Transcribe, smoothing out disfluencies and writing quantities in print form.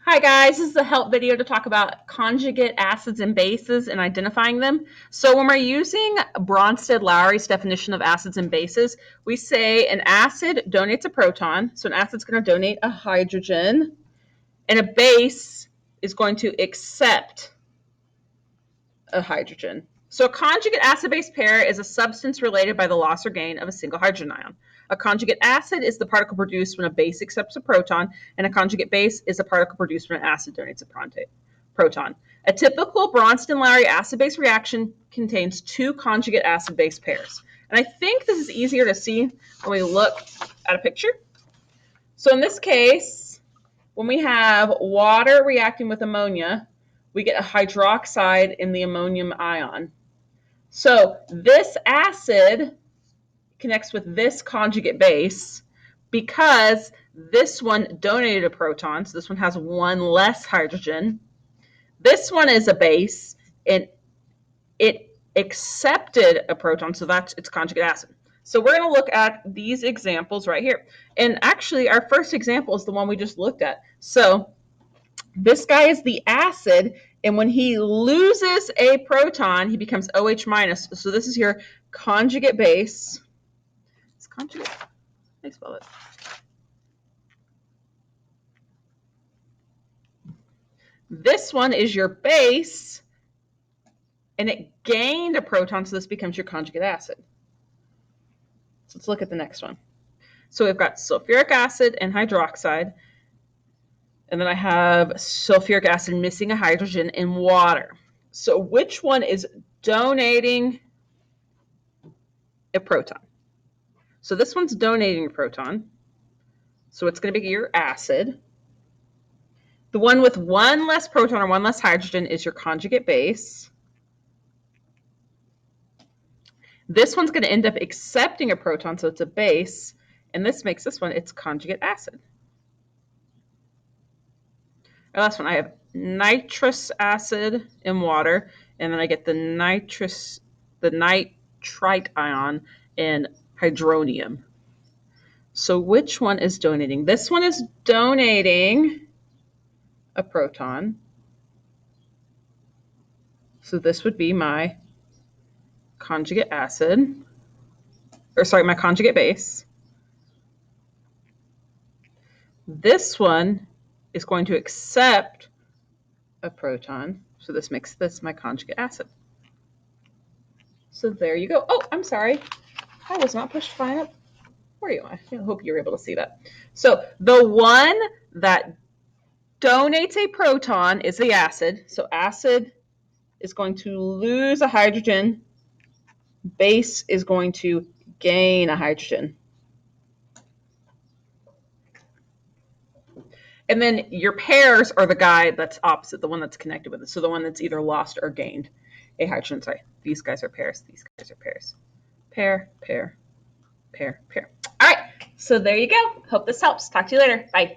Hi guys, this is a help video to talk about conjugate acids and bases and identifying them. So when we're using Bronsted-Lowry's definition of acids and bases, we say an acid donates a proton. So an acid's going to donate a hydrogen, and a base is going to accept a hydrogen. So a conjugate acid-base pair is a substance related by the loss or gain of a single hydrogen ion. A conjugate acid is the particle produced when a base accepts a proton, and a conjugate base is a particle produced when an acid donates a proton. A typical Bronsted-Lowry acid-base reaction contains two conjugate acid-base pairs. And I think this is easier to see when we look at a picture. So in this case, when we have water reacting with ammonia, we get a hydroxide in the ammonium ion. So this acid connects with this conjugate base because this one donated a proton, so this one has one less hydrogen. This one is a base, and it accepted a proton, so that's its conjugate acid. So we're going to look at these examples right here. And actually, our first example is the one we just looked at. So this guy is the acid, and when he loses a proton, he becomes OH minus. So this is your conjugate base. It's conjugate. I spell it. This one is your base, and it gained a proton, so this becomes your conjugate acid. So let's look at the next one. So we've got sulfuric acid and hydroxide. And then I have sulfuric acid missing a hydrogen in water. So which one is donating a proton? So this one's donating a proton. So it's going to be your acid. The one with one less proton or one less hydrogen is your conjugate base. This one's going to end up accepting a proton, so it's a base. And this makes this one its conjugate acid. The last one, I have nitrous acid in water, and then I get the nitrite ion in hydronium. So which one is donating? This one is donating a proton. So this would be my conjugate acid, my conjugate base. This one is going to accept a proton. So this makes this my conjugate acid. So there you go. Oh, I'm sorry. I was not pushed fine up. Where are you? I hope you're able to see that. So the one that donates a proton is the acid. So acid is going to lose a hydrogen. Base is going to gain a hydrogen. And then your pairs are the guy that's opposite, the one that's connected with it. So the one that's either lost or gained a hydrogen. Sorry, these guys are pairs. These guys are pairs. Pair, pair, pair, pair. All right, so there you go. Hope this helps. Talk to you later. Bye.